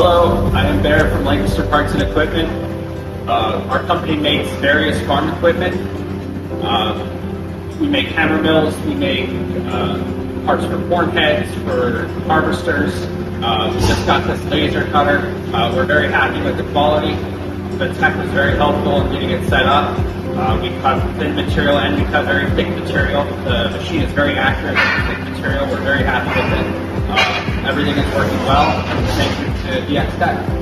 Hello, I am Bear from Lancaster Parts and Equipment. Our company makes various farm equipment. We make hammer mills, we make parts for corn heads, for harvesters. We just got this laser cutter. We're very happy with the quality. The tech was very helpful in getting it set up. We cut thin material and we cut very thick material. The machine is very accurate with thick material. We're very happy with it. Everything is working well. Thank you to DXTECH.